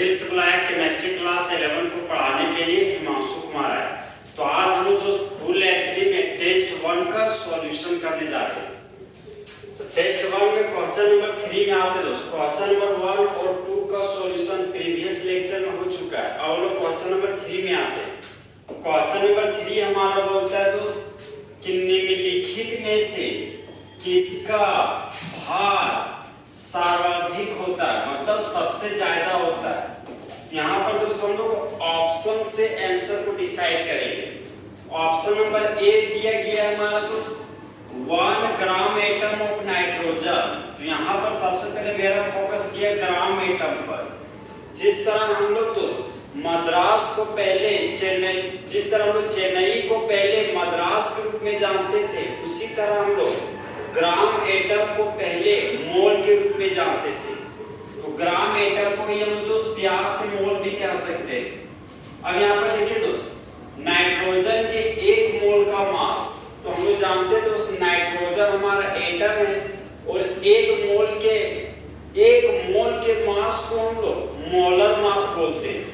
दिल से बुलाया केमिस्ट्री क्लास 11 को पढ़ाने के लिए हिमांशु कुमार है। तो आज हम लोग दोस्त फुल एचडी में टेस्ट 1 का सॉल्यूशन करने जा रहे हैं। तो टेस्ट 1 में क्वेश्चन नंबर 3 में आते दोस्त क्वेश्चन नंबर 1 और 2 का सॉल्यूशन प्रीवियस लेक्चर में हो चुका है। अब लोग क्वेश्चन नंबर 3 में आते हैं। क्वेश्चन नंबर 3 हमारा बोलता है दोस्त कि निम्नलिखित में से किसका भार सर्वाधिक होता है, मतलब सबसे ज्यादा होता है। यहाँ पर दोस्तों हम लोग ऑप्शन से आंसर को डिसाइड करेंगे। ऑप्शन नंबर ए दिया गया है हमारा दोस्त 1 ग्राम एटम ऑफ नाइट्रोजन। तो यहाँ पर सबसे पहले मेरा फोकस किया ग्राम एटम पर। जिस तरह हम लोग दोस्त मद्रास को पहले चेन्नई, जिस तरह हम लोग चेन्नई को पहले मद्रास के रूप में जानते थे, उसी तरह हम लोग ग्राम एटम को पहले मोल के रूप में जानते थे। तो ग्राम एटम को ही हम दोस्त प्यार से मोल भी कह सकते हैं। अब यहाँ पर देखिए दोस्त नाइट्रोजन के 1 मोल का मास, तो हम लोग जानते हैं दोस्त नाइट्रोजन हमारा एटम है और 1 मोल के मास को हम लोग मोलर मास बोलते हैं।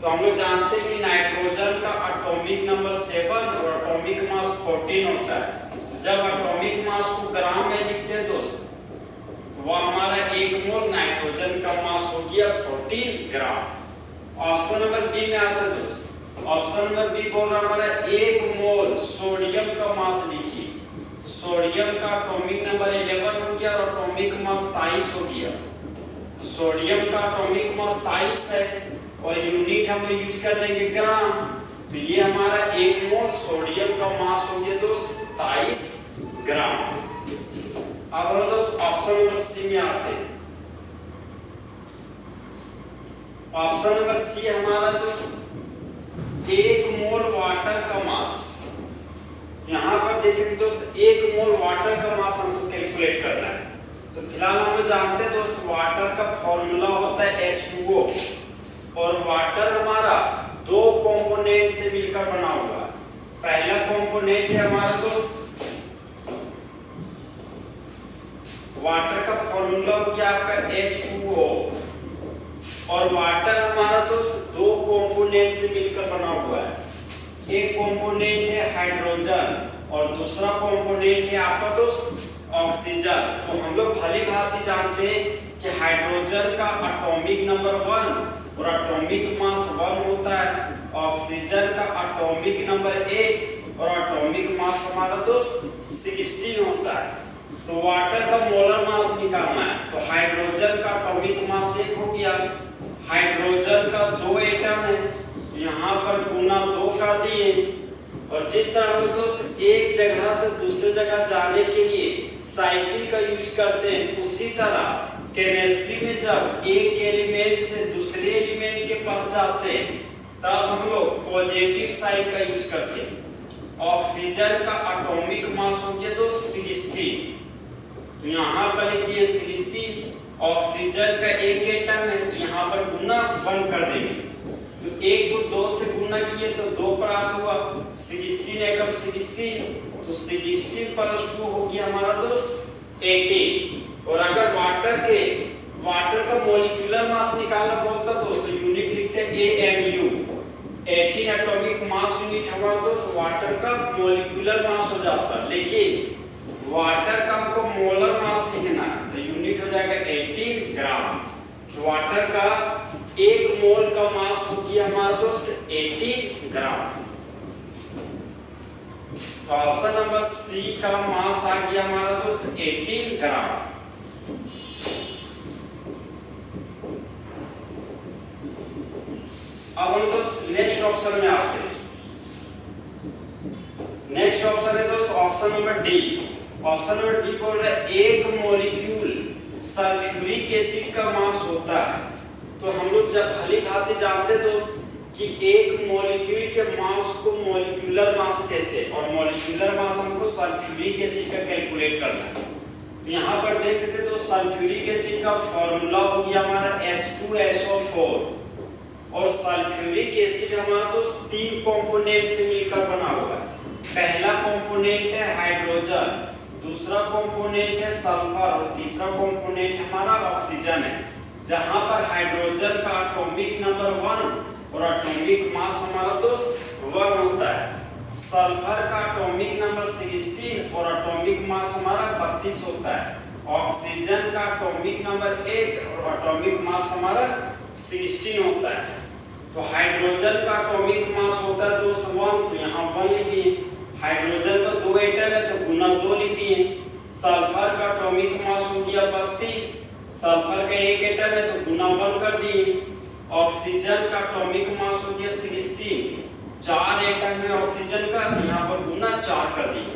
तो हम लोग जानते हैं कि नाइट्रोजन का एटॉमिक नंबर 7 और एटॉमिक मास 14 होता है। जब एटॉमिक मास को ग्राम में लिखते हैं दोस्त, वो हमारा 1 मोल नाइट्रोजन का मास हो गया 14 ग्राम। ऑप्शन नंबर बी में आता है दोस्त। ऑप्शन नंबर बी बोल रहा हमारा 1 मोल सोडियम का मास लिखिए। तो सोडियम का एटॉमिक नंबर 11 हो गया और एटॉमिक मास 23 हो गया। तो सोडियम का एटॉमिक मास 23 है और यूनिट हम लोग यूज कर देंगे ग्राम। तो ये हमारा 1 मोल सोडियम का मास हो गया दोस्त 23 ग्राम। अब हम दोस्त ऑप्शन नंबर सी में आते हैं। ऑप्शन नंबर सी हमारा दोस्त 1 मोल वाटर का मास। यहाँ पर देख सकते दोस्त 1 मोल वाटर का मास हमको कैलकुलेट करना है। तो फिलहाल हम लोग जानते हैं दोस्त वाटर का फॉर्मूला होता है H2O और वाटर हमारा 2 कंपोनेंट से मिलकर बना हुआ है। पहला कंपोनेंट है हमारा दोस्त वाटर का फॉर्मूला हो गया आपका H2O और वाटर हमारा दोस्त 2 कंपोनेंट से मिलकर बना हुआ है। एक कंपोनेंट है हाइड्रोजन और दूसरा कंपोनेंट है आपका दोस्त ऑक्सीजन। तो हम लोग भली भांति जानते हैं कि हाइड्रोजन का एटॉमिक नंबर 1 और एटॉमिक मास 1 होता है। ऑक्सीजन का एटॉमिक नंबर 8 और एटॉमिक मास हमारा दोस्त 16 होता है। तो वाटर का मोलर मास निकालना है। तो हाइड्रोजन का एटॉमिक मास 1 हो गया। हाइड्रोजन का 2 एटम है, तो यहाँ पर गुना 2 कर दिए। और जिस तरह हम दोस्त एक जगह से दूसरे जगह जाने के लिए साइकिल का यूज करते हैं, उसी तरह केमिस्ट्री में जब एक एलिमेंट से दूसरे एलिमेंट के पास जाते हैं तब हम लोग पॉजिटिव साइन का यूज करते हैं। ऑक्सीजन का एटॉमिक मास हो गया दोस्त 16। तो यहाँ पर लिख दिए 16। ऑक्सीजन का 1 एटम है, तो यहाँ पर गुना 1 कर देंगे। तो 1 को 2 से गुना किए तो 2 प्राप्त हुआ। 16 एकम 16, तो 16 + 2 हो गया हमारा दोस्त 18। और अगर वाटर का मॉलिक्यूलर मास निकालना बोलता दोस्त, तो यूनिट लिखते हैं AMU। 18 एटॉमिक मास यूनिट हमारा दोस्त वाटर का मॉलिक्यूलर मास हो जाता है, लेकिन वाटर का हमको मोलर मास लिखना है, तो यूनिट हो जाएगा 18 ग्राम। तो वाटर का 1 मोल का मास हो गया हमारा दोस्त 18 ग्राम। तो ऑप्शन नंबर सी का मास आ गया हमारा दोस्त 18 ग्राम। अब हम दोस्त नेक्स्ट ऑप्शन में आते हैं। नेक्स्ट ऑप्शन है दोस्त option number D. Option number D बोल रहा है 1 मॉलिक्यूल सल्फ्यूरिक एसिड का मास होता है। तो हम लोग जब भली भांति जानते हैं दोस्त कि 1 मॉलिक्यूल के मास को मॉलिक्यूलर मास कहते हैं और मॉलिक्यूलर मास हमको सल्फ्यूरिक एसिड का कैलकुलेट करना है। यहाँ पर देख सकते हो सल्फ्यूरिक एसिड का फॉर्मूला हो गया हमारा H2SO4 और सल्फ्यूरिक एसिड हमारा दोस्त 3 कंपोनेंट से मिलकर बना हुआ है। पहला कंपोनेंट है हाइड्रोजन, दूसरा कंपोनेंट है सल्फर और तीसरा कंपोनेंट हमारा ऑक्सीजन है। जहां पर हाइड्रोजन का एटॉमिक नंबर 1 और एटॉमिक मास हमारा दोस्त 1 होता है। सल्फर का एटॉमिक नंबर 16 और एटॉमिक मास हमारा 32 होता है। ऑक्सीजन का एटॉमिक नंबर 8 और एटॉमिक मास हमारा 16 होता है। तो हाइड्रोजन का एटॉमिक मास होता है दोस्त 1, तो यहाँ 1 लिख दिए। हाइड्रोजन का 2 एटम है तो गुना 2 लिख दिए। सल्फर का एटॉमिक मास हो गया 32, सल्फर का 1 एटम है तो गुना 1 कर दिए। ऑक्सीजन का एटॉमिक मास हो गया 16, 4 एटम है ऑक्सीजन का, तो यहाँ पर गुना 4 कर दिए।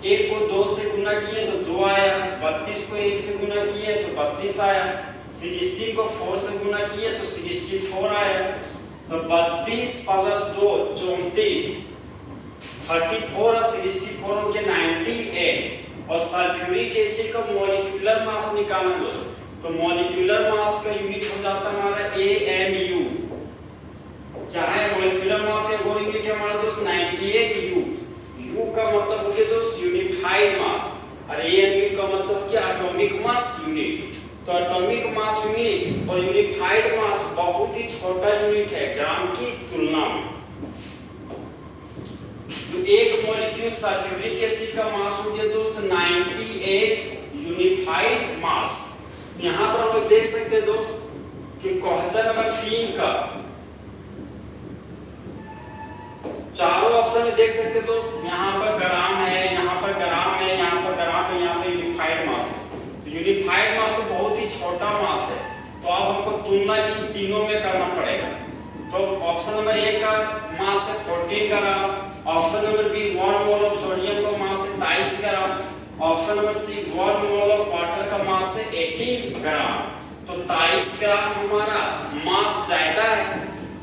1 को 2 से गुना किए तो 2 आया, 32 को 1 से गुना किए तो 32 आया, 60 को 4 से गुना किए तो 64 आया। तो 32 प्लस 2 34, 34 और 64 हो गया 98। और सल्फ्यूरिक एसिड का मॉलिक्यूलर मास निकालना दोस्तों, तो मॉलिक्यूलर मास का यूनिट हो जाता है हमारा AMU। चाहे मॉलिक्यूलर मास का वो यूनिट है हमारा दोस्त 98U। U का मतलब हो गया दोस्त यूनिफाइड मास और AMU का मतलब हो गया एटॉमिक मास यूनिट। तो एटॉमिक मास यूनिट और यूनिफाइड मास बहुत ही छोटा यूनिट है ग्राम की तुलना में। तो एक मॉलिक्यूल सल्फ्यूरिक एसिड का मास हो गया दोस्त 98 यूनिफाइड मास। यहाँ पर हम देख सकते हैं दोस्त कि क्वेश्चन नंबर 3 का चारों ऑप्शन में देख सकते हैं दोस्त, यहाँ पर ग्राम है, यहाँ पर ग्राम है, यहाँ पर ग्राम है, यहाँ पर यूनिफाइड मास है। तो यूनिफाइड मास तो बहुत ही छोटा मास है, तो अब हमको तुलना इन तीनों में करना पड़ेगा। तो ऑप्शन नंबर 1 का मास है 14 gram, option number B 1 mole of sodium का मास है 23 gram, option number C 1 mole of water का मास है 18 ग्राम। तो 23 ग्राम हमारा मास ज्यादा है,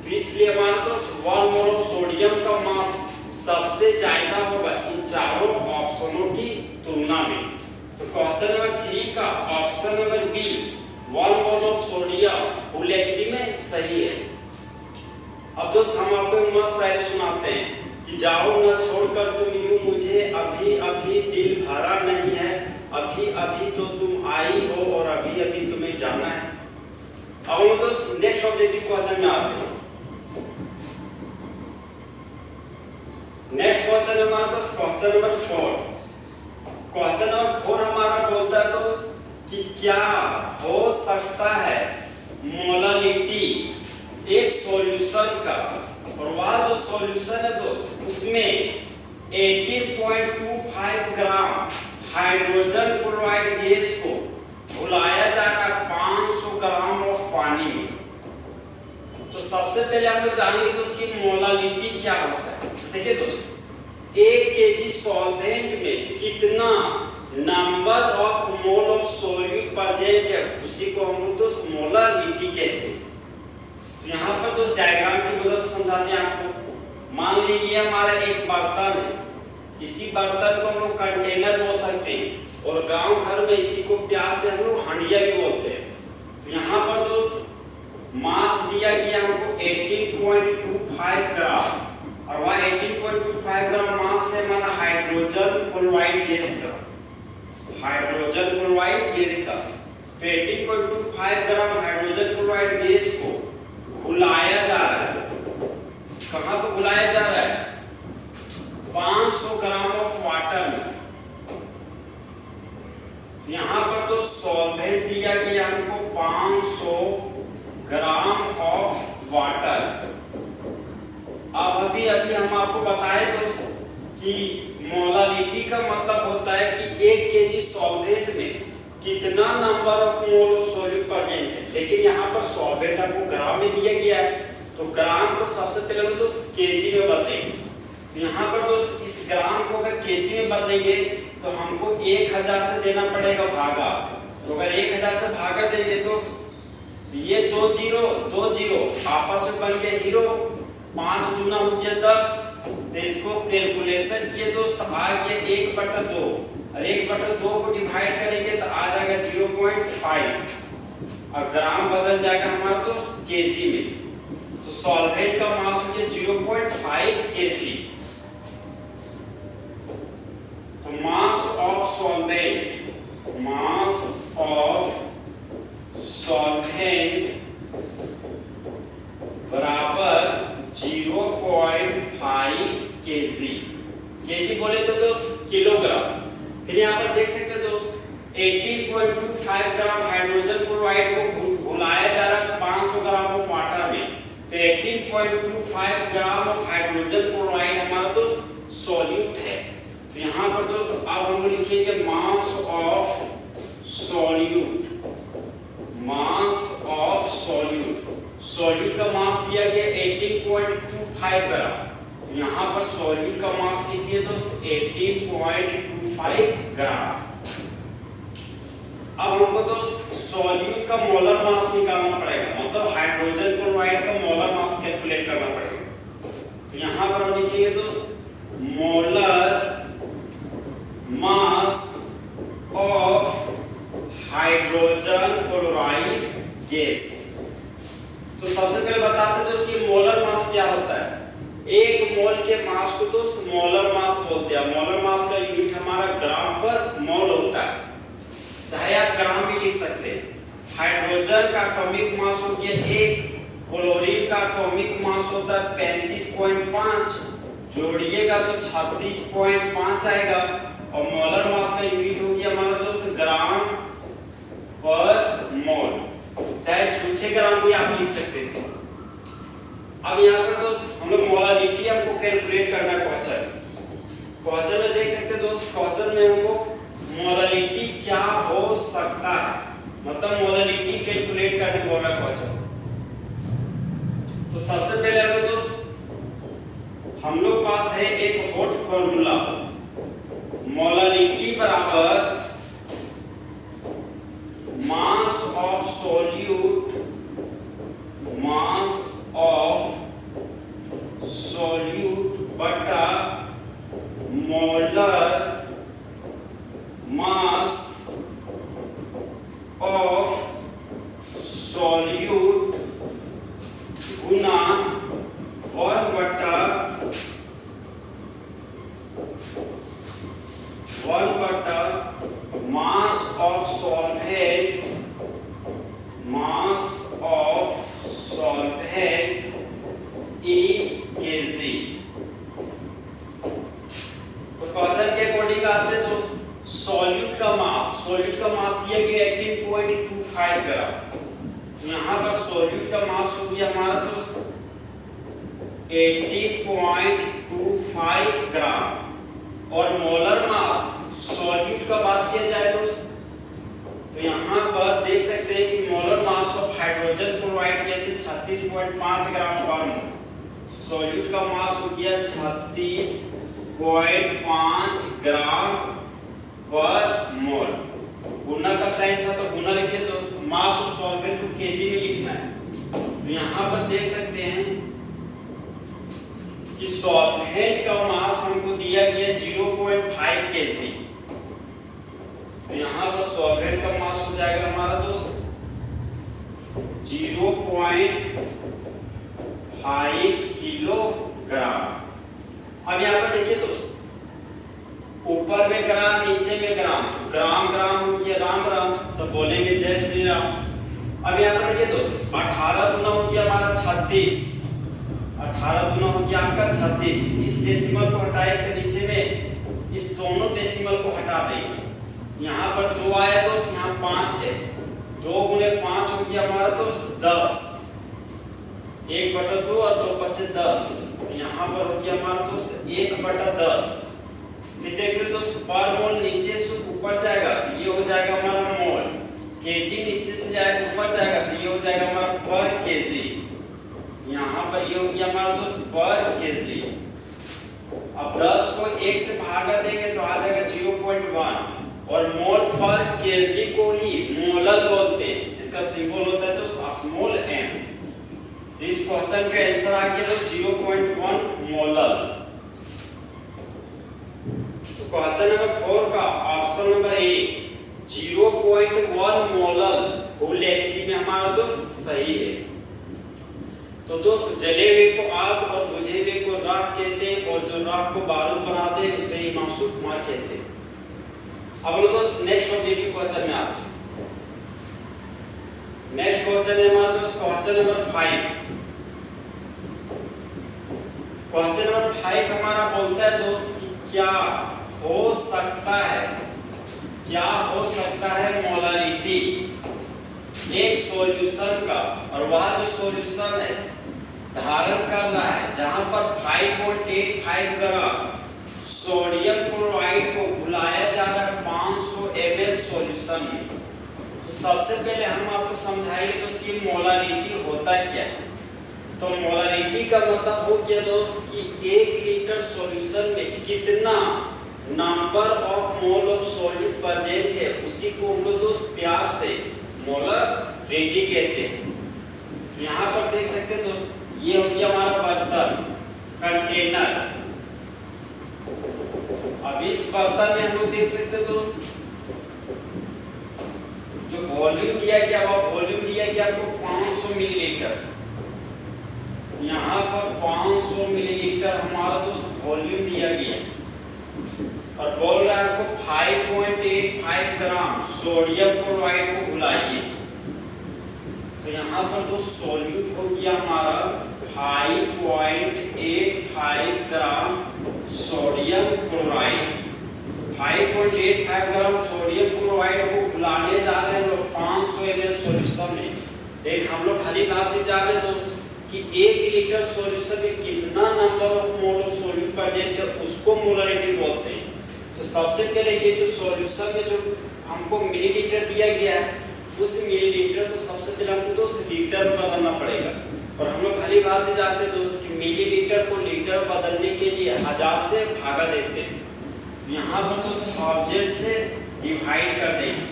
तो इसलिए हमारा दोस्त 1 मोल ऑफ सोडियम का मास सबसे ज्यादा होगा इन चारों ऑप्शनों की तुलना में। तो क्वेश्चन नंबर 3 का option number B 1 mole of sodium full HD में सही है। अब दोस्त हम आपको मस्त शायरी सुनाते हैं कि जाओ न छोड़कर तुम यूं मुझे, अभी अभी दिल भरा नहीं है, अभी अभी तो तुम आई हो और अभी अभी तुम्हें जाना है। अब हम दोस्त नेक्स्ट ऑब्जेक्टिव क्वेश्चन में आते हैं। नेक्स्ट क्वेश्चन हमारा दोस्त क्वेश्चन नंबर 4। क्वेश्चन नंबर 4 हमारा बोलता है दोस्त कि क्या हो सकता है मोलालिटी एक सॉल्यूशन का, और वह जो सॉल्यूशन है दोस्त उसमें 18.25 ग्राम हाइड्रोजन क्लोराइड गैस को घुलाया जा रहा है 500 ग्राम ऑफ पानी में। तो सबसे पहले हम लोग जानेंगे दोस्त ये मोलालिटी क्या होता है। देखिए दोस्त, 1 kg सॉल्वेंट में कितना number of mole of solute present है, उसी को हम लोग दोस्त मोलालिटी कहते हैं। तो यहाँ पर दोस्त डायग्राम की मदद से समझाते हैं आपको। मान लीजिए हमारा एक बर्तन है, इसी बर्तन को हम लोग कंटेनर बोल सकते हैं, और गांव घर में इसी को प्यार से हम लोग हंडिया भी बोलते हैं। तो यहाँ पर दोस्त मास दिया गया हमको 18.25 ग्राम, और वह 18.25 ग्राम मास है हमारा हाइड्रोजन क्लोराइड गैस का, हाइड्रोजन क्लोराइड गैस का। तो 18.25 ग्राम हाइड्रोजन क्लोराइड गैस को घुलाया जा रहा है। कहाँ पर घुलाया जा रहा है? 500 ग्राम ऑफ वाटर में। यहाँ पर तो सॉल्वेंट दिया गया हमको 500 ग्राम ऑफ वाटर। अब अभी हम आपको बताए दोस्तों कि मोलालिटी का मतलब होता है कि 1 kg सॉल्वेंट में कितना number of mole of solute present है, लेकिन यहाँ पर सॉल्वेंट आपको ग्राम में दिया गया है, तो ग्राम को सबसे पहले हम दोस्त केजी में बदलेंगे। तो यहाँ पर दोस्त इस ग्राम को अगर केजी में बदलेंगे तो हमको 1000 से देना पड़ेगा भागा। तो अगर 1000 से भागा देंगे तो ये 2 0 आपस में बन गए हीरो, 5 दूना हो गया 10। तो इसको कैलकुलेशन किए दोस्त आ गया 1/2, और 1/2 को डिवाइड करेंगे तो आ जाएगा 0.5, और ग्राम बदल जाएगा हमारा दोस्त केजी में। तो सॉल्वेंट का मास हो गया 0.5 kg। तो mass of solvent, mass of solvent बराबर 0.5 kg। केजी बोले तो दोस्त किलोग्राम। फिर यहाँ पर देख सकते हैं दोस्त 18.25 ग्राम हाइड्रोजन क्लोराइड को घुलाया जा रहा है 500 ग्राम ऑफ वाटर में। तो 18.25 ग्राम ऑफ हाइड्रोजन क्लोराइड हमारा दोस्त सॉल्यूट है। तो यहाँ पर दोस्त अब हम लिखेंगे mass of solute. Mass of solute, solute का मास दिया गया 18.25 ग्राम। तो यहाँ पर सॉल्यूट का मास लिख दिया दोस्त 18.25 ग्राम। अब हमको दोस्त सॉल्यूट का मोलर मास निकालना पड़ेगा, मतलब हाइड्रोजन क्लोराइड का मोलर मास कैलकुलेट करना पड़ेगा। तो यहाँ पर हम लिखेंगे दोस्त molar mass of hydrogen chloride gas. तो सबसे पहले बताते हैं दोस्त ये मोलर मास क्या होता है। एक मोल के मास को दोस्त मोलर मास बोलते हैं। मोलर मास का यूनिट हमारा ग्राम पर मोल होता है, चाहे आप ग्राम भी लिख सकते हैं। हाइड्रोजन का एटॉमिक मास हो गया 1, क्लोरीन का एटॉमिक मास होता है 35.5, जोड़िएगा तो 36.5 आएगा। और मोलर मास का यूनिट हो गया हमारा दोस्त ग्राम पर मोल, चाहे छूछे ग्राम भी आप लिख सकते थे। अब यहाँ पर दोस्त हम लोग मोलारिटी हमको कैलकुलेट करना है क्वेश्चन में देख सकते हैं दोस्त। क्वेश्चन में हमको मोलारिटी क्या हो सकता है, मतलब मोलारिटी कैलकुलेट करने बोल रहा है क्वेश्चन। तो सबसे पहले हमें दोस्त हम लोग पास है एक हॉट फॉर्मूला, मोलारिटी बराबर mass of solute, mass of solute बटा मोलर मास ऑफ सॉल्यूट गुना 1 बटा mass of solvent, mass of solvent in kg। तो क्वेश्चन के अकॉर्डिंग आते हैं दोस्त सॉल्यूट का मास दिया गया 18.25 ग्राम। यहाँ पर सॉल्यूट का मास हो गया हमारा दोस्त 18.25 ग्राम। और मोलर मास सॉल्यूट का बात किया जाए दोस्त तो यहाँ पर देख सकते हैं कि molar mass of hydrogen chloride gas 36.5 ग्राम पर मोल। सॉल्यूट का मास हो गया 36.5 ग्राम पर मोल। गुना का साइन था तो गुना लिख दिया। तो मास ऑफ सॉल्वेंट को केजी में लिखना है। तो यहाँ पर देख सकते हैं कि सॉल्वेंट का मास हमको दिया गया 0.5 केजी। तो यहाँ पर सॉल्वेंट का मास हो जाएगा हमारा दोस्त 0.5 किलोग्राम। अब यहाँ पर देखिए दोस्त ऊपर में ग्राम नीचे में ग्राम, तो ग्राम ग्राम हो गया राम राम, तो बोलेंगे जय श्री राम। अब यहाँ पर देखिए दोस्त 18 दूना हो गया हमारा 36, 18 दूना हो गया आपका 36। इस डेसिमल को हटाए तो नीचे में इस दोनों डेसिमल को हटा देंगे। यहाँ पर 2 आया दोस्त, यहाँ 5 है, 2 गुने 5 हो गया हमारा दोस्त 10, 1/2 और 2 बचे 10। यहाँ पर हो गया हमारा दोस्त 1/10। देख सकते दोस्त पर मोल नीचे से ऊपर जाएगा तो ये हो जाएगा हमारा मोल, केजी नीचे से जाएगा ऊपर जाएगा तो ये हो जाएगा हमारा पर केजी। यहाँ पर ये हो गया हमारा दोस्त पर केजी। अब 10 को 1 से भागा देंगे तो आ जाएगा 0.1 और मोल पर केजी को ही मोलर बोलते हैं, जिसका सिंबल होता है दोस्त स्मॉल m। इस क्वेश्चन का आंसर आ गया तो 0.1 मोलर। तो क्वेश्चन नंबर 4 का option number A 0.1 molar whole HD में हमारा दोस्त सही है। तो दोस्त जले हुए को आग और बुझे हुए को राख कहते हैं और जो राख को बारूद बनाते हैं उसे ही मासूक कुमार कहते हैं। अब लोग दोस्त नेक्स्ट ऑब्जेक्टिव क्वेश्चन में आते हैं। नेक्स्ट क्वेश्चन है हमारा दोस्त क्वेश्चन नंबर 5। क्वेश्चन नंबर 5 हमारा बोलता है दोस्त कि क्या हो सकता है मोलारिटी एक सॉल्यूशन का, और वह जो सॉल्यूशन है धारण कर रहा है जहां पर 5.85 ग्राम सोडियम क्लोराइड को घुलाया जा रहा है 500 ml सॉल्यूशन में। तो सबसे पहले हम आपको समझाएंगे तो ये मोलारिटी होता क्या है। तो मोलारिटी का मतलब हो गया दोस्त कि 1 लीटर सॉल्यूशन में कितना number of mole of solute present है, उसी को हम लोग दोस्त प्यार से मोलारिटी कहते हैं। यहाँ पर देख सकते हैं दोस्त, ये हो गया हमारा बर्तन कंटेनर। अब इस बर्तन में हम लोग देख सकते हैं दोस्त जो वॉल्यूम दिया गया, वह वॉल्यूम दिया गया आपको 500 मिलीलीटर। यहाँ पर 500 मिलीलीटर हमारा दोस्त वॉल्यूम दिया गया और बोल रहा है आपको 5.85 ग्राम सोडियम क्लोराइड को घुलाइए। तो यहाँ पर दोस्त सॉल्यूट हो गया हमारा 5.85 gram sodium chloride. 5.85 gram sodium chloride को घुलाने जा रहे हैं लोग 500 ml सॉल्यूशन में। एक हम लोग खाली बात ही जा रहे हैं दोस्त कि 1 लीटर सॉल्यूशन में कितना number of mole of solute present है, उसको मोलारिटी बोलते हैं। तो सबसे पहले ये जो सॉल्यूशन में जो हमको मिलीलीटर दिया गया है, उस मिलीलीटर को सबसे पहले हमको दोस्त लीटर में बदलना पड़ेगा। और हम लोग खाली बात ही जानते हैं दोस्त कि मिलीलीटर को लीटर में बदलने के लिए 1000 से भागा देते हैं। यहाँ पर दोस्त 1000 से डिवाइड कर देंगे,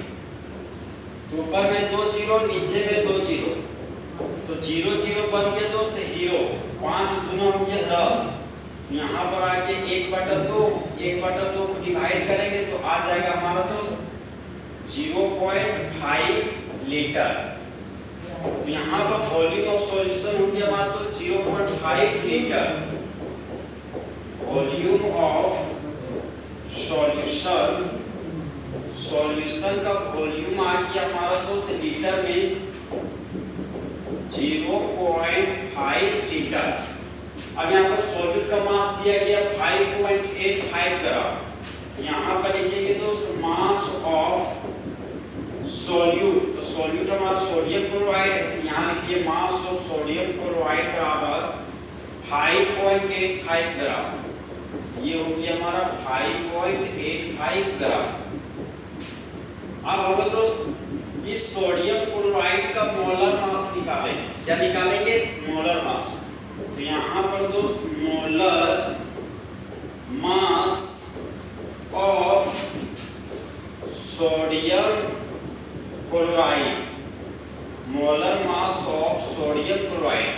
तो ऊपर में 2 जीरो, नीचे में 2 जीरो, तो 0 0 बन गया दोस्त हीरो। 5 दूना हो गया 10। यहाँ पर आके 1/2 को डिवाइड करेंगे तो आ जाएगा हमारा दोस्त 0.5 लीटर। यहाँ पर वॉल्यूम ऑफ सॉल्यूशन हो गया हमारा तो 0.5 लीटर। वॉल्यूम ऑफ सॉल्यूशन का वॉल्यूम आ गया हमारा दोस्त लीटर में 0.5 लीटर। अब यहाँ पर सॉल्यूट का मास दिया गया 5.85 ग्राम। यहाँ पर लिखेंगे दोस्त मास ऑफ सॉल्यूट। तो सॉल्यूट हमारा सोडियम क्लोराइड है, तो यहाँ लिखिए मास ऑफ सोडियम क्लोराइड बराबर 5.85 ग्राम। ये हो गया हमारा 5.85 ग्राम। अब हम दोस्त इस सोडियम क्लोराइड का मोलर मास निकालेंगे। क्या निकालेंगे? Molar mass. तो यहाँ पर दोस्त molar mass of sodium chloride, molar mass of sodium chloride.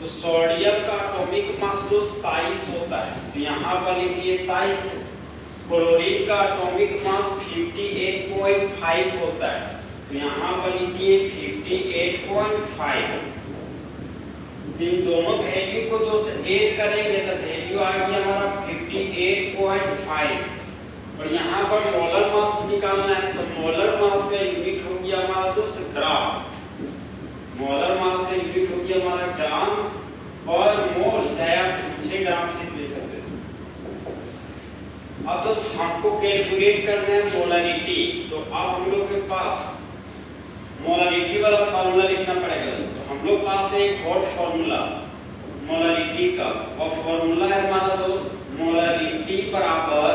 तो सोडियम का एटॉमिक मास दोस्त 23 होता है, तो यहाँ पर लिखिए 23। क्लोरीन का एटॉमिक मास 58.5 होता है, तो यहाँ पर लिखिए 58.5। इन दोनों वैल्यू को दोस्त ऐड करेंगे तो वैल्यू आ गया हमारा 58.5। और यहाँ पर मोलर मास निकालना है, तो मोलर मास का यूनिट हो गया हमारा दोस्त ग्राम। मोलर मास का यूनिट हो गया हमारा ग्राम और मोल, चाहे आप 6 ग्राम से ले सकते थे। अब दोस्त हमको कैलकुलेट करना है मोलारिटी। तो अब हम लोग के पास मोलारिटी वाला फार्मूला लिखना पड़ेगा। तो हम लोग पास है एक हॉट फार्मूला मोलारिटी का, और फार्मूला है हमारा दोस्त मोलारिटी बराबर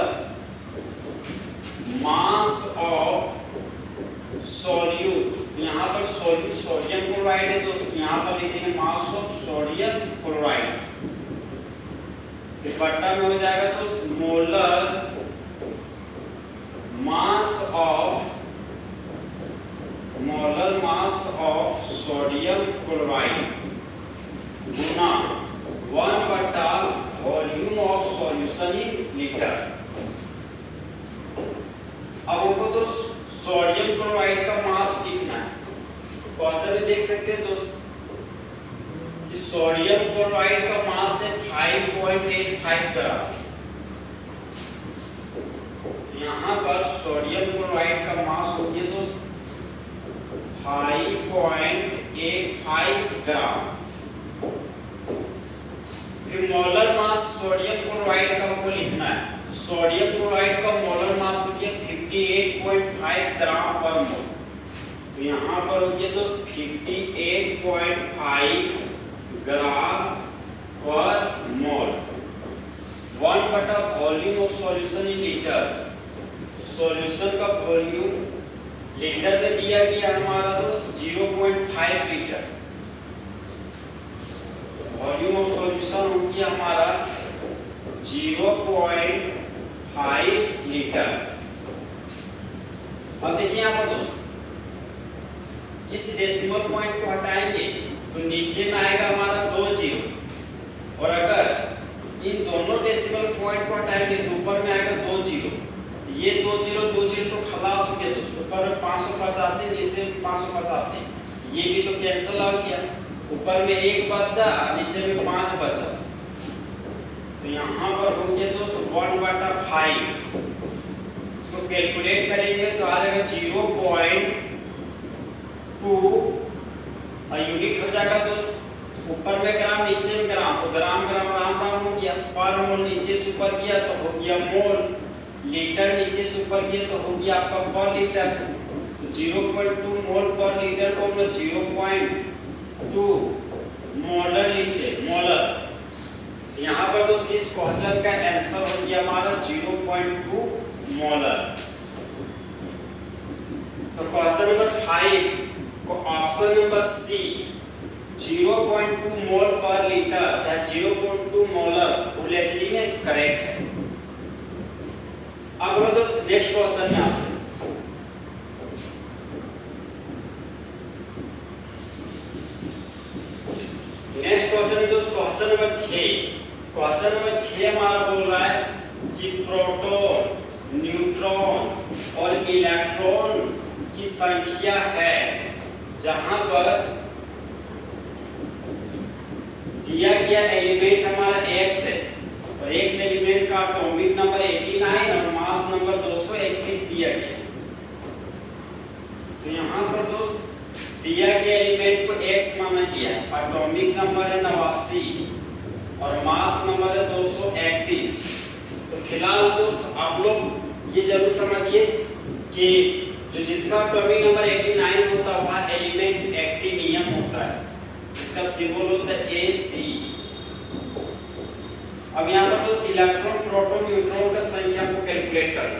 मास ऑफ सॉल्यूट। यहाँ पर सॉल्यूट सोडियम क्लोराइड है दोस्त, यहाँ पर लिखेंगे मास ऑफ सोडियम क्लोराइड। बट्टा में हो जाएगा दोस्त molar mass of sodium chloride Guna 1 volume of solution in litre. अब हमको दोस्त सोडियम क्लोराइड का मास लिखना है। क्वेश्चन में देख सकते हैं दोस्त कि सोडियम क्लोराइड का मास है 5.85 ग्राम। यहाँ पर सोडियम क्लोराइड का मास हो गया दोस्त 5.85 ग्राम। फिर मोलर मास सोडियम क्लोराइड का आपको लिखना है। तो सोडियम क्लोराइड का मोलर मास हो गया 58.5 ग्राम पर मोल। तो यहाँ पर हो गया दोस्त 58.5 ग्राम पर मोल। 1/, volume of solution in litre. Solution का वॉल्यूम लीटर में दिया गया हमारा दोस्त 0.5 लीटर। वॉल्यूम ऑफ सॉल्यूशन हो गया हमारा 0.5 लीटर। अब देखिए यहाँ पर दोस्त, इस डेसिमल पॉइंट को हटाएंगे तो नीचे में आएगा हमारा 2 जीरो, और अगर इन दोनों डेसिमल पॉइंट को हटाएंगे तो ऊपर में आएगा 2 जीरो। ये 2 जीरो तो खलास हो गया दोस्तों। ऊपर में 585, नीचे 585, ये भी तो कैंसिल हो गया। ऊपर में 1 बचा, नीचे में 5 बचा। तो यहाँ पर हो गया दोस्तों 1/5। इसको कैलकुलेट करेंगे तो आ जाएगा 0.2 यूनिट हो जाएगा दोस्त। ऊपर में ग्राम, नीचे में ग्राम, तो ग्राम ग्राम राम राम हो गया। पर मोल नीचे से ऊपर गया तो हो गया मोल। लीटर नीचे से ऊपर गया तो हो गया आपका पर लीटर। तो 0.2 मोल पर लीटर को हम 0.2 मोलर लिखते हैं, मोलर। यहाँ पर दोस्त इस क्वेश्चन का आंसर हो गया हमारा 0.2 मोलर। तो क्वेश्चन नंबर 5 को ऑप्शन नंबर सी 0.2 मोल पर लीटर चाहे 0.2 मोलर फुल एचडी में करेक्ट है। अब दोस्त नेक्स्ट क्वेश्चन में आते हैं। नेक्स्ट क्वेश्चन है दोस्त क्वेश्चन नंबर 6। क्वेश्चन नंबर 6 हमारा बोल रहा है कि प्रोटॉन, न्यूट्रॉन और इलेक्ट्रॉन की संख्या है जहां पर दिया गया एलिमेंट हमारा X है और X एलिमेंट का एटॉमिक नंबर 89 और मास नंबर 231 दिया गया। तो यहाँ पर दोस्त दिया गया एलिमेंट को X माना गया, एटॉमिक नंबर है 89 और मास नंबर है 231। तो फिलहाल दोस्त आप लोग ये जरूर समझिए कि जो जिसका एटॉमिक नंबर 89 होता है वह एलिमेंट एक्टिनियम होता है, इसका सिंबल होता है Ac। अब यहाँ पर दोस्त इलेक्ट्रॉन, प्रोटॉन, न्यूट्रॉन का संख्या को कैलकुलेट करना।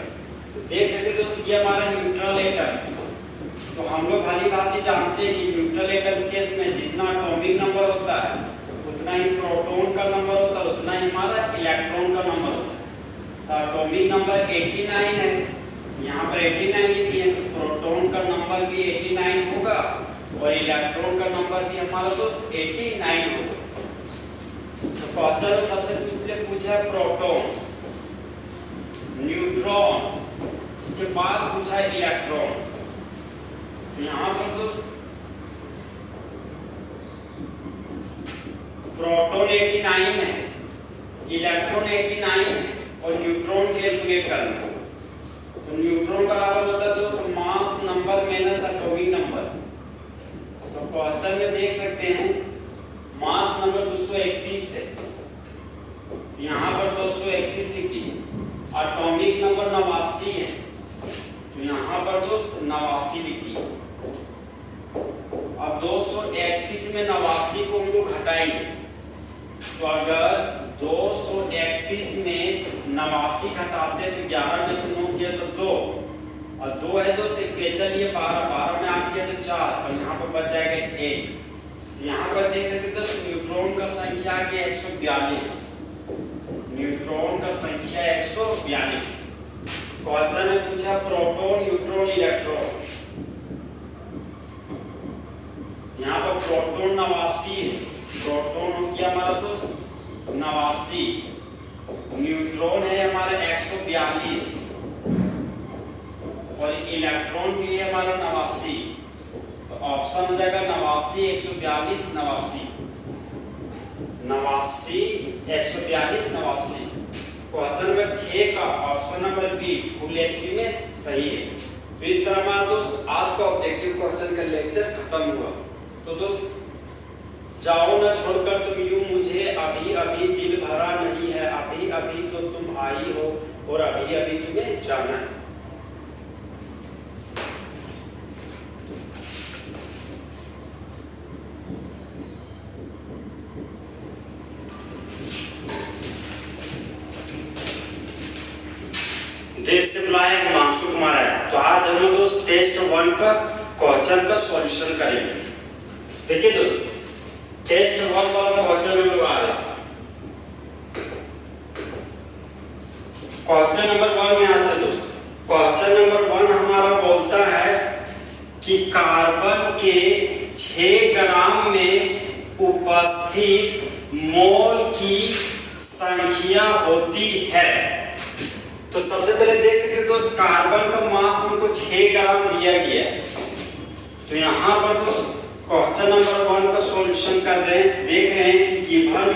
देख सकते हो दोस्त ये हमारा न्यूट्रल एटम। तो हम लोग भली बात ही जानते हैं कि न्यूट्रल एटम केस में जितना एटॉमिक नंबर होता है उतना ही प्रोटॉन का नंबर होता है, उतना ही हमारा इलेक्ट्रॉन का नंबर होता है। तो एटॉमिक नंबर 89 है, यहाँ पर 89 लिख दिए तो प्रोटॉन का नंबर भी 89 होगा और इलेक्ट्रॉन का नंबर भी हमारा दोस्त 89 होगा। तो क्वेश्चन सबसे पहले पूछा प्रोटॉन, न्यूट्रॉन, इसके बाद पूछा इलेक्ट्रॉन। तो यहाँ पर दोस्त प्रोटॉन 89 है, इलेक्ट्रॉन 89 है और न्यूट्रॉन कैलकुलेट करना। तो न्यूट्रॉन बराबर होता है दोस्त mass number minus atomic number. तो क्वेश्चन में देख सकते हैं मास नंबर 231 है, यहाँ पर 231 लिख दिए। एटॉमिक नंबर 89 है तो यहाँ पर दोस्त 89 लिख दिए। अब 231 में 89 को हम लोग घटाएंगे तो अगर 231 में 89 घटाते तो 11 में से 9 किया तो 2 और 2 है दोस्त एक पेचा लिए 12, 12 में 8 किया तो 4 और यहाँ पर बच जाएगा 1। यहाँ पर देख सकते हैं न्यूट्रॉन का संख्या आ गया 142। न्यूट्रॉन का संख्या 142। क्वेश्चन में पूछा प्रोटॉन, न्यूट्रॉन, इलेक्ट्रॉन। यहाँ पर प्रोटॉन 89 है, प्रोटॉन हो गया हमारा दोस्त 89, न्यूट्रॉन है हमारा 142 और इलेक्ट्रॉन भी है हमारा 89। तो ऑप्शन हो जाएगा 89, 142, 89, 142, 89। क्वेश्चन नंबर 6 का option number B full HD में सही है। तो तो इस तरह हमारा दोस्त आज का ऑब्जेक्टिव क्वेश्चन का लेक्चर खत्म हुआ। तो दोस्त जाओ ना छोड़कर तुम यूं मुझे, अभी अभी दिल भरा नहीं है, अभी अभी तो तुम आई हो और अभी अभी तुम्हें जाना है। दिल से बुलाया हिमांशु कुमार है। तो आज हम दोस्त टेस्ट 1 का क्वेश्चन का सॉल्यूशन करेंगे। देखिए दोस्त टेस्ट 1 वाला क्वेश्चन नंबर आ रहा है। क्वेश्चन नंबर 1 में आता है दोस्त। क्वेश्चन नंबर 1 हमारा बोलता है कि कार्बन के 6 ग्राम में उपस्थित मोल की संख्या होती है। तो सबसे पहले देख सकते हैं दोस्त कार्बन का मास हमको 6 ग्राम दिया गया है। तो यहाँ पर दोस्त क्वेश्चन नंबर 1 का सॉल्यूशन कर रहे हैं। देख रहे हैं कि गिवन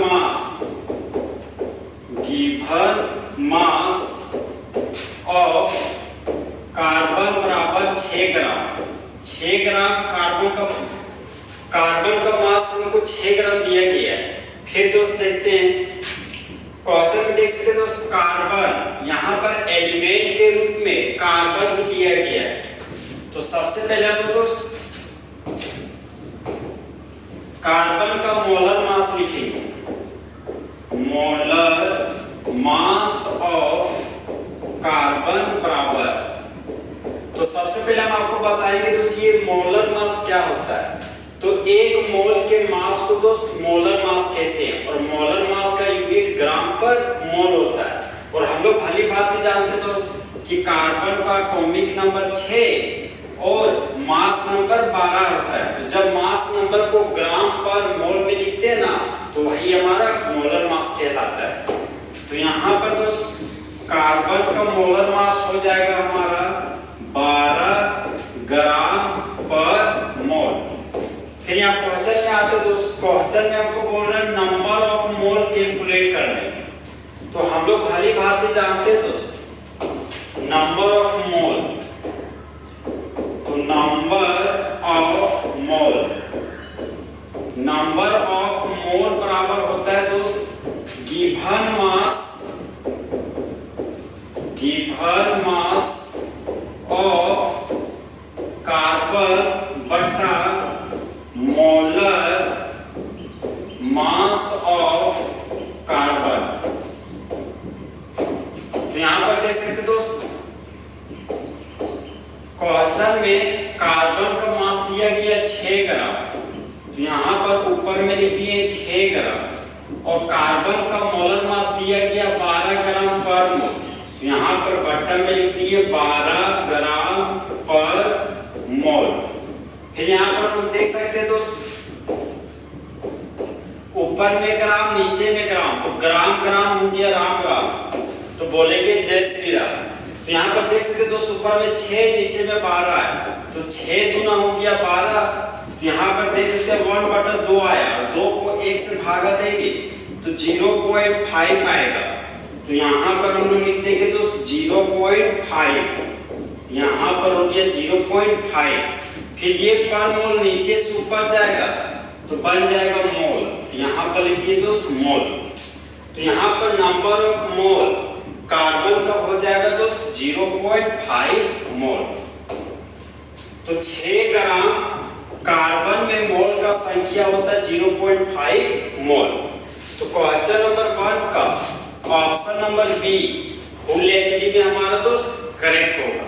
मास ऑफ कार्बन बराबर 6 ग्राम। 6 ग्राम कार्बन का मास हमको 6 ग्राम दिया गया है। फिर दोस्त देखते हैं क्वेश्चन में देख सकते हैं दोस्त कार्बन यहाँ पर एलिमेंट के रूप में कार्बन ही दिया गया है। तो सबसे पहले हम दोस्त कार्बन का मोलर मास लिखेंगे। मोलर मास ऑफ कार्बन बराबर, तो सबसे पहले हम आपको बताएंगे दोस्त ये मोलर मास क्या होता है। तो एक मोल के मास को दोस्त मोलर मास कहते हैं और मोलर मास का यूनिट ग्राम पर मोल होता है। और हम लोग भली बात जानते हैं दोस्त कि कार्बन का एटॉमिक नंबर 6 और मास नंबर 12 होता है। तो जब मास नंबर को ग्राम पर मोल में लिखते हैं ना तो वही हमारा मोलर मास कहलाता है। तो यहाँ पर दोस्त कार्बन का मोलर मास हो जाएगा हमारा 12 ग्राम पर मोल। फिर यहाँ क्वेश्चन में आते दोस्त, क्वेश्चन में हमको बोल रहे हैं नंबर ऑफ मोल कैलकुलेट करने। तो हम लोग भली भांति जानते हैं दोस्त नंबर ऑफ मोल। तो नंबर ऑफ मोल बराबर होता है दोस्त गिवन मास ऑफ कार्बन बटा मोलर मास ऑफ कार्बन। तो यहां पर देख सकते दोस्त क्वेश्चन में कार्बन का मास दिया गया 6 ग्राम। तो यहां पर ऊपर में लिख दिए 6 ग्राम और कार्बन का मोलर मास दिया गया 12 ग्राम पर मोल। तो यहां पर बटन में लिख दिए 12 ग्राम पर मोल। फिर यहाँ पर हम देख सकते हैं दोस्त ऊपर में ग्राम नीचे में ग्राम, तो ग्राम ग्राम हो गया राम राम, तो बोलेंगे जय श्री राम। तो यहाँ पर देख सकते हैं दोस्त ऊपर में 6 नीचे में 12 है, तो 6 दूना हो गया 12। तो यहाँ पर देख सकते हैं 1/2 आया और 2 को 1 से भागा देंगे तो 0.5 आएगा। तो यहाँ पर हम लोग लिख देंगे दोस्त 0.5, यहाँ पर हो गया 0.5। फिर ये पर मोल नीचे से ऊपर जाएगा तो बन जाएगा मोल। तो यहाँ पर लिखिए दोस्त मोल। तो यहाँ पर नंबर ऑफ मोल कार्बन का हो जाएगा दोस्त 0.5 मोल। तो 6 ग्राम कार्बन में मोल का संख्या होता है 0.5 मोल। तो क्वेश्चन नंबर 1 का option number B full HD में हमारा दोस्त करेक्ट होगा।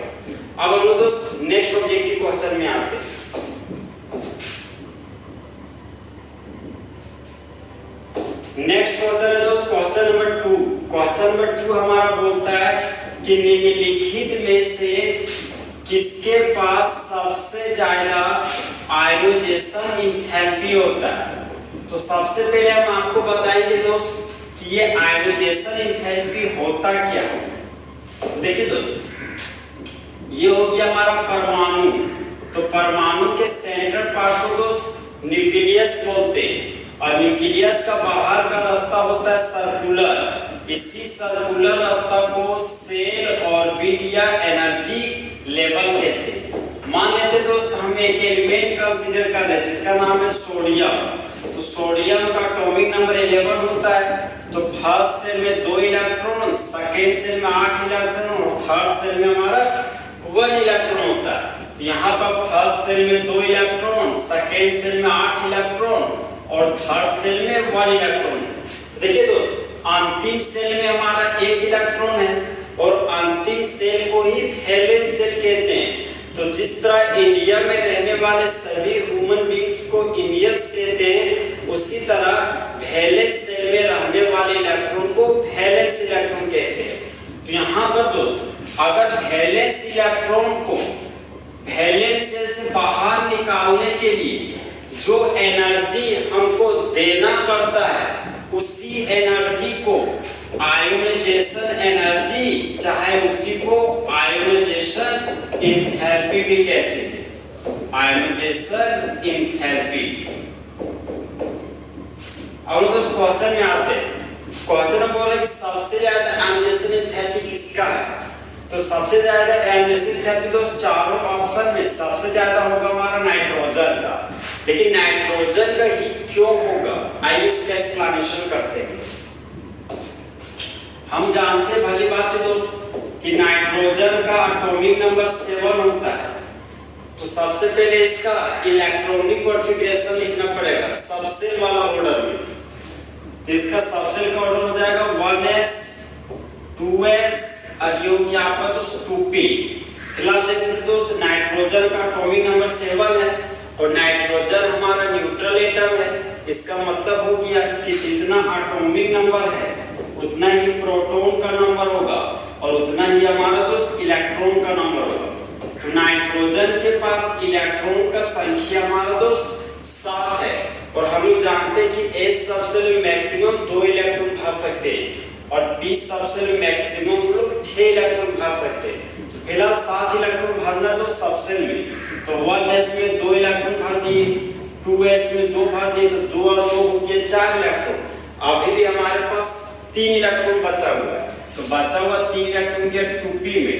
अब हम लोग दोस्त नेक्स्ट ऑब्जेक्टिव क्वेश्चन में आते हैं। नेक्स्ट क्वेश्चन है दोस्त क्वेश्चन नंबर 2। क्वेश्चन नंबर 2 हमारा बोलता है कि निम्नलिखित में से किसके पास सबसे ज्यादा आयोनाइजेशन एंथैल्पी होता है। तो सबसे पहले हम आपको बताएंगे दोस्त कि ये आयोनाइजेशन एंथैल्पी होता क्या है। तो देखिए दोस्त ये हो गया हमारा परमाणु। तो परमाणु के सेंटर पार्ट को दोस्त न्यूक्लियस बोलते हैं और न्यूक्लियस का बाहर का रास्ता होता है सर्कुलर। इसी सर्कुलर रास्ता को सेल ऑर्बिट या एनर्जी लेवल के थे। मान लेते दोस्त हम एक एलिमेंट कंसीडर कर रहे जिसका नाम है सोडियम। तो सोडियम का एटॉमिक नंबर 11 होता है। तो फर्स्ट सेल में 2 इलेक्ट्रॉन, सेकंड सेल में 8 इलेक्ट्रॉन और थर्ड सेल में हमारा 1 इलेक्ट्रॉन होता है। तो यहाँ पर फर्स्ट सेल में 2 इलेक्ट्रॉन, सेकंड सेल में 8 इलेक्ट्रॉन और थर्ड सेल में 1 इलेक्ट्रॉन। देखिए दोस्त, अंतिम सेल में हमारा 1 इलेक्ट्रॉन है और अंतिम सेल को ही वैलेंस सेल कहते हैं। तो जिस तरह इंडिया में रहने वाले सभी ह्यूमन बींग्स को इंडियंस कहते हैं, उसी तरह वैलेंस सेल में रहने वाले इलेक्ट्रॉन को वैलेंस इलेक्ट्रॉन कहते हैं। तो यहाँ पर दोस्त अगर वैलेंस इलेक्ट्रॉन को वैलेंस सेल से बाहर निकालने के लिए जो एनर्जी हमको देना पड़ता है, उसी एनर्जी को आयोनाइजेशन एनर्जी, चाहे उसी को आयोनाइजेशन एंथैल्पी भी कहते हैं। Ionisation enthalpy. अब दोस्त क्वेश्चन में आते हैं। क्वेश्चन में बोला कि सबसे ज्यादा आयोनाइजेशन एंथैल्पी किसका है? तो सबसे ज्यादा आयोनाइजेशन एंथैल्पी दोस्त चारों ऑप्शन में सबसे ज्यादा होगा हमारा नाइट्रोजन का। लेकिन नाइट्रोजन का ही क्यों होगा, आइए उसका एक्सप्लेनेशन करते हैं। हम जानते हैं भली बात है दोस्त कि नाइट्रोजन का एटॉमिक नंबर 7 होता है। तो सबसे पहले इसका इलेक्ट्रॉनिक कॉन्फ़िगरेशन लिखना पड़ेगा सबसे वाला ऑर्डर में। तो इसका सबसे का ऑर्डर हो जाएगा 1s 2s और ये हो गया आपका दोस्त 2p। फिलहाल देख सकते दोस्त नाइट्रोजन का एटॉमिक नंबर 7 है और नाइट्रोजन हमारा न्यूट्रल एटम है। इसका मतलब हो गया कि जितना एटॉमिक नंबर है उतना ही प्रोटॉन का नंबर होगा और उतना ही हमारा दोस्त इलेक्ट्रॉन का नंबर होगा। तो नाइट्रोजन के पास इलेक्ट्रॉन का संख्या हमारा दोस्त 7 है और हम लोग जानते हैं कि S सबसेल में मैक्सिमम 2 इलेक्ट्रॉन भर सकते हैं और P सबसेल में मैक्सिमम हम लोग 6 इलेक्ट्रॉन भर सकते हैं। तो फिलहाल 7 इलेक्ट्रॉन भरना तो सबसेल में, तो 1s में 2 इलेक्ट्रॉन भर दिए, 2s में 2 भर दिए, तो 2 और 2 हो गए 4 इलेक्ट्रॉन। अभी भी हमारे पास 3 इलेक्ट्रॉन बचा हुआ है। तो बचा हुआ 3 इलेक्ट्रॉन गया 2p में।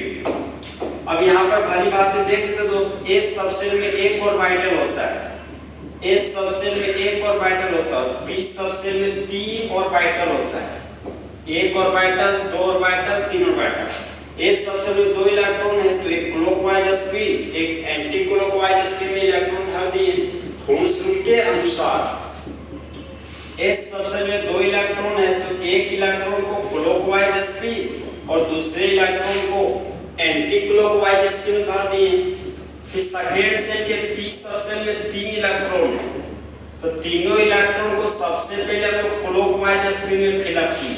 अब यहाँ पर भली बात है, देख सकते दोस्त S सबसेल में एक ऑर्बिटल होता है, S सबसेल में एक ऑर्बिटल होता है और P सबसेल में 3 ऑर्बिटल होता है। एक orbital, 2 orbital, 3 orbital. S subshell में 2 इलेक्ट्रॉन है तो एक क्लॉकवाइज स्पिन, एक एंटी क्लॉकवाइज स्पिन में इलेक्ट्रॉन भर दिए। फोर्स रूल के अनुसार S सबसेल में 2 इलेक्ट्रॉन है तो एक इलेक्ट्रॉन को क्लॉकवाइज स्पिन और दूसरे इलेक्ट्रॉन को एंटी क्लॉकवाइज स्पिन भर दिए। फिर सेकेंड सेल के P सबसेल में 3 इलेक्ट्रॉन है तो तीनों इलेक्ट्रॉन को सबसे पहले हम लोग क्लॉकवाइज स्पिन में फिलअप किए।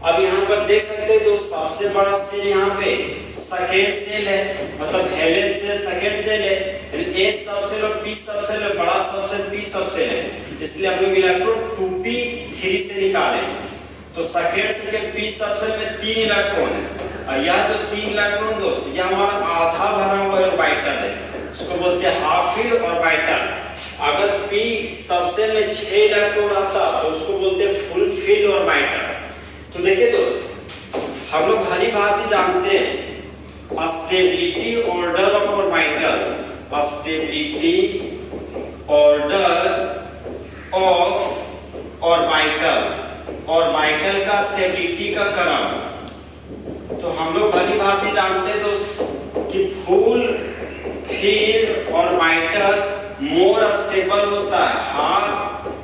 अब यहाँ पर देख सकते हैं जो सबसे बड़ा सेल यहाँ पे सेकेंड सेल है, मतलब वैलेंस सेल सेकेंड सेल है, यानी S सबसेल और P सबसेल में बड़ा सबसेल P सबसेल है, इसलिए हम लोग इलेक्ट्रॉन 2p3 से निकाले। तो सेकेंड सेल के P सबसेल में 3 इलेक्ट्रॉन है और यह जो 3 इलेक्ट्रॉन दोस्त यह हमारा आधा भरा हुआ ऑर्बिटल है, उसको बोलते हैं हाफ फिल्ड ऑर्बिटल। अगर P सबसेल में 6 इलेक्ट्रॉन रहता तो उसको बोलते हैं फुल फील्ड ऑर्बिटल। तो देखिए दोस्त हम लोग भली भांति जानते हैं stability order of orbital, stability order of orbital का स्टेबिलिटी का क्रम। तो हम लोग भली भांति जानते हैं दोस्त कि full filled orbital more stable होता है हाफ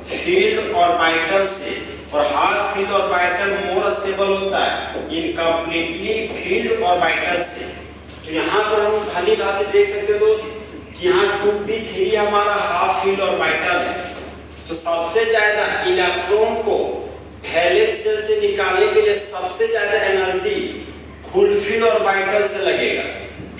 फील्ड ऑर्बिटल से और half filled orbital more stable होता है इनकम्प्लीटली फील्ड ऑर्बिटल से। तो यहाँ पर हम भली भांति देख सकते हैं दोस्त कि यहाँ 2p3 हमारा हाफ फील्ड ऑर्बिटल है। तो सबसे ज्यादा इलेक्ट्रॉन को वैलेंस सेल से निकालने के लिए सबसे ज्यादा एनर्जी फुल फील्ड ऑर्बिटल से लगेगा।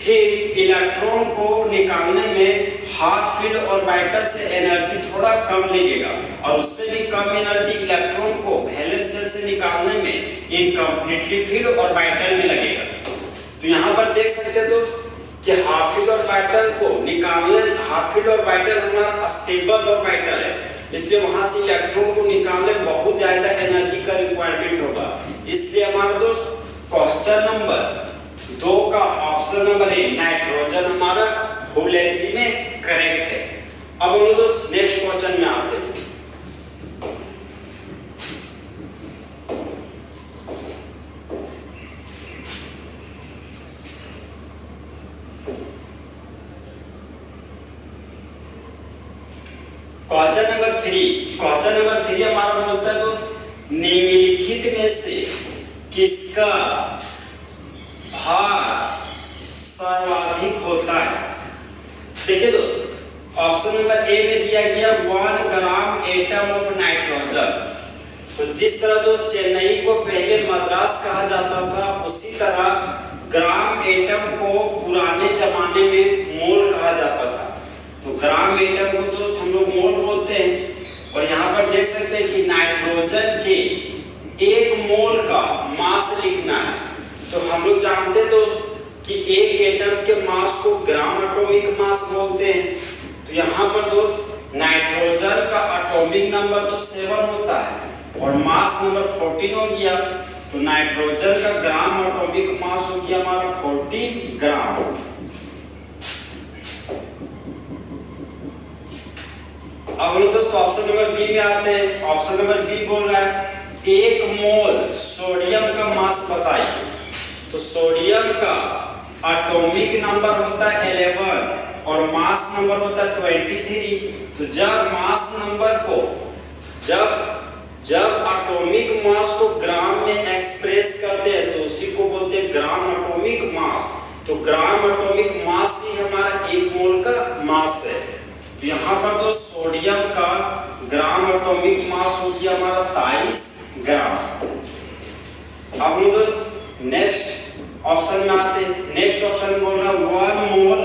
फिर इलेक्ट्रॉन को निकालने में हाफ फील्ड ऑर्बिटल से एनर्जी थोड़ा कम लगेगा और उससे भी कम एनर्जी इलेक्ट्रॉन को वैलेंस सेल से निकालने में इनकम्प्लीटली फील्ड ऑर्बिटल में लगेगा। तो यहाँ पर देख सकते हैं दोस्त कि हाफ फील्ड ऑर्बिटल को निकालने, हाफ फील्ड ऑर्बिटल हमारा स्टेबल ऑर्बिटल है, इसलिए वहां से इलेक्ट्रॉन को निकालने बहुत ज्यादा एनर्जी का रिक्वायरमेंट होगा। इसलिए हमारा दोस्त क्वेश्चन नंबर दो का ऑप्शन नंबर ए नाइट्रोजन हमारा होल एचपी में करेक्ट है। अब हम दोस्त नेक्स्ट क्वेश्चन में आते हैं। क्वेश्चन नंबर 3 हमारा बोलता है दोस्त निम्नलिखित में से किसका भार सर्वाधिक होता है। देखिए दोस्त ऑप्शन नंबर ए में दिया गया 1 ग्राम एटम ऑफ नाइट्रोजन। तो जिस तरह दोस्त चेन्नई को पहले मद्रास कहा जाता था उसी तरह ग्राम एटम को पुराने जमाने में मोल कहा जाता था। तो ग्राम एटम को दोस्त हम लोग मोल बोलते हैं। और यहाँ पर देख सकते हैं कि नाइट्रोजन के 1 मोल का मास लिखना है। तो हम लोग जानते हैं दोस्त कि एक एटम के मास को ग्राम एटॉमिक मास बोलते हैं। तो यहाँ पर दोस्त नाइट्रोजन का एटॉमिक नंबर तो 7 होता है और मास नंबर 14 हो गया। तो नाइट्रोजन का ग्राम एटॉमिक मास हो गया हमारा 14 ग्राम। अब लोग दोस्तों ऑप्शन नंबर बी में आते हैं। ऑप्शन नंबर बी बोल रहा है 1 मोल सोडियम का मास बताइए। तो सोडियम का एटॉमिक नंबर होता है 11 और मास नंबर होता है 23। तो जब मास नंबर को जब एटॉमिक मास को ग्राम में एक्सप्रेस करते हैं तो उसी को बोलते हैं ग्राम एटॉमिक मास। तो ग्राम एटॉमिक मास ही हमारा 1 मोल का मास है। तो यहाँ पर तो सोडियम का ग्राम एटॉमिक मास हो गया हमारा 23 ग्राम। अब हम दोस्त नेक्स्ट ऑप्शन में आते हैं। नेक्स्ट ऑप्शन बोल रहा है 1 मोल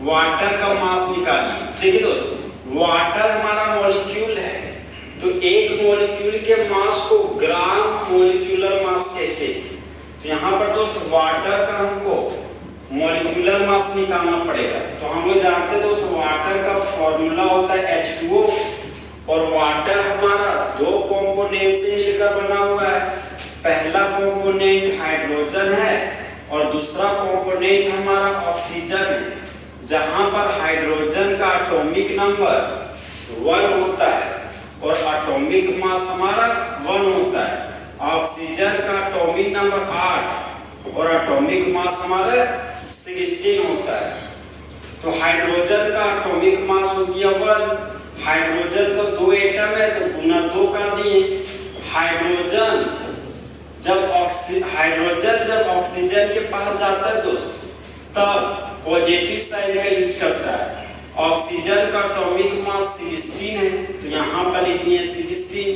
वाटर का मास निकालिए। देखिए दोस्त वाटर हमारा मॉलिक्यूल है। तो एक मॉलिक्यूल के मास को ग्राम मॉलिक्यूलर मास कहते हैं। तो यहाँ पर दोस्त वाटर का हमको मॉलिक्यूलर मास निकालना पड़ेगा। तो हम लोग जानते हैं दोस्त वाटर का फॉर्मूला होता है H2O और वाटर हमारा 2 कंपोनेंट से मिलकर बना हुआ है। पहला कंपोनेंट हाइड्रोजन है और दूसरा कंपोनेंट हमारा ऑक्सीजन है। जहां पर हाइड्रोजन का एटॉमिक नंबर 1 होता है और एटॉमिक मास हमारा 1 होता है। ऑक्सीजन का एटॉमिक नंबर 8 और एटॉमिक मास हमारा 16 होता है। तो हाइड्रोजन का एटॉमिक मास हो गया 1। हाइड्रोजन का 2 एटम है तो गुना 2 कर दिए। हाइड्रोजन जब ऑक्सीजन के पास जाता है दोस्त तब पॉजिटिव साइन का यूज करता है। ऑक्सीजन का एटॉमिक मास 16 है तो यहाँ पर लिख दिए 16।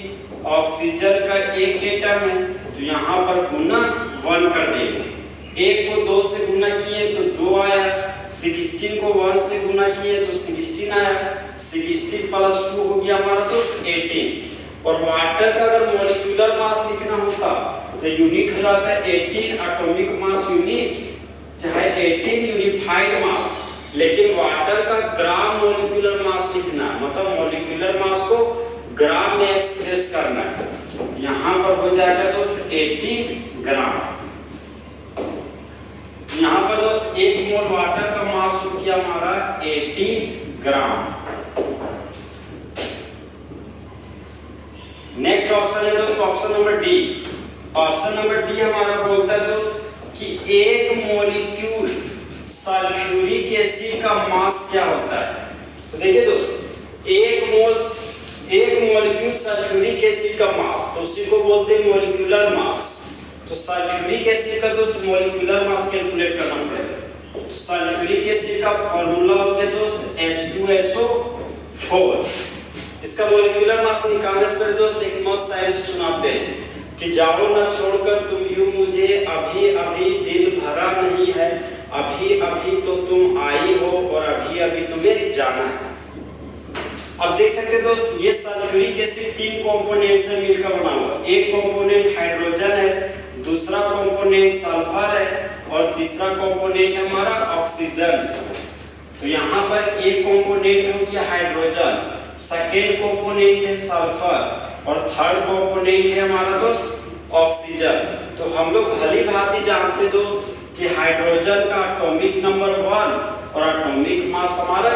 ऑक्सीजन का 1 एटम है तो यहाँ पर गुना 1 कर देंगे। 1 को 2 से गुना किए तो 2 आया। 16 को 1 से गुना किए तो 16 आया। 16 प्लस 2 हो गया हमारा दोस्त 18। और वाटर का अगर मॉलिक्यूलर मास लिखना होता तो यूनिट हो जाता है 18 एटॉमिक मास यूनिट चाहे 18 यूनिफाइड मास। लेकिन वाटर का ग्राम मॉलिक्यूलर मास लिखना मतलब मॉलिक्यूलर मास को ग्राम में एक्सप्रेस करना है। यहाँ पर हो जाएगा दोस्त 18 ग्राम। यहाँ पर दोस्त 1 मोल वाटर का मास हो गया हमारा 80 ग्राम। नेक्स्ट ऑप्शन है दोस्त option number D. Option number D हमारा बोलता है दोस्त कि 1 मॉलिक्यूल सल्फ्यूरिक एसिड का मास क्या होता है। तो देखिए दोस्त 1 मॉलिक्यूल सल्फ्यूरिक एसिड का मास तो उसी को बोलते हैं मॉलिक्यूलर मास। तो सल्फ्यूरिक एसिड का दोस्त मॉलिक्यूलर मास कैलकुलेट करना पड़ेगा। तो सल्फ्यूरिक एसिड का फार्मूला हो गया दोस्त H2SO4। इसका मॉलिक्यूलर मास निकालने से पहले दोस्त एक मस्त शायरी सुनाते हैं कि जाओ ना छोड़कर तुम यूं मुझे, अभी अभी दिल भरा नहीं है, अभी अभी तो तुम आई हो और अभी अभी तुम्हें जाना है। अब देख सकते हैं दोस्त ये सल्फ्यूरिक एसिड 3 कंपोनेंट से मिलकर बना हुआ। एक कंपोनेंट हाइड्रोजन है, दूसरा कंपोनेंट सल्फर है और तीसरा कंपोनेंट हमारा ऑक्सीजन। तो यहाँ पर एक कंपोनेंट हो गया हाइड्रोजन, सेकेंड कंपोनेंट है सल्फर और थर्ड कंपोनेंट है हमारा दोस्त ऑक्सीजन। तो हम लोग भली भांति जानते दोस्त कि हाइड्रोजन का एटॉमिक नंबर 1 और एटॉमिक मास हमारा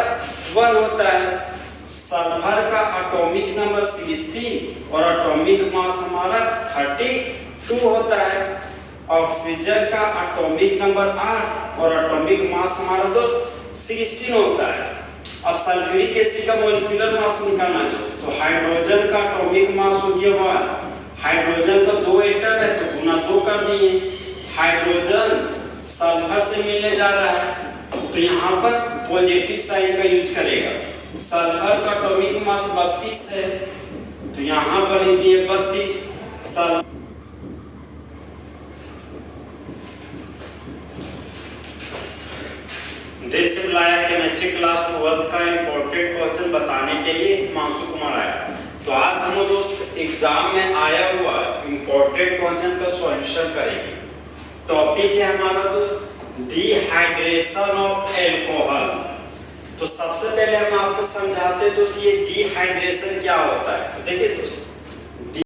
1 होता है। सल्फर का एटॉमिक नंबर 16 और एटॉमिक मास हमारा 32 होता है। ऑक्सीजन का एटॉमिक नंबर 8 और एटॉमिक मास हमारा दोस्त 16 होता है। अब सल्फ्यूरिक एसिड का मॉलिक्यूलर मास निकालना है दोस्त, तो हाइड्रोजन का एटॉमिक मास हो गया 1, हाइड्रोजन का 2 एटम है तो गुना 2 कर दिए। हाइड्रोजन सल्फर से मिलने जा रहा है तो यहाँ पर पॉजिटिव साइन का यूज करेगा। सल्फर का एटॉमिक मास 32 है तो यहाँ पर लिख दिए 32। दिल से बुलाया केमिस्ट्री क्लास 12 का इम्पोर्टेंट क्वेश्चन बताने के लिए हिमांशु कुमार आया। तो आज हम दोस्त एग्जाम में आया हुआ इम्पोर्टेंट क्वेश्चन का सॉल्यूशन करेंगे। टॉपिक है हमारा दोस्त डिहाइड्रेशन ऑफ एल्कोहल। तो सबसे पहले हम आपको समझाते दोस्त ये डिहाइड्रेशन क्या होता है। तो देखिए दोस्त,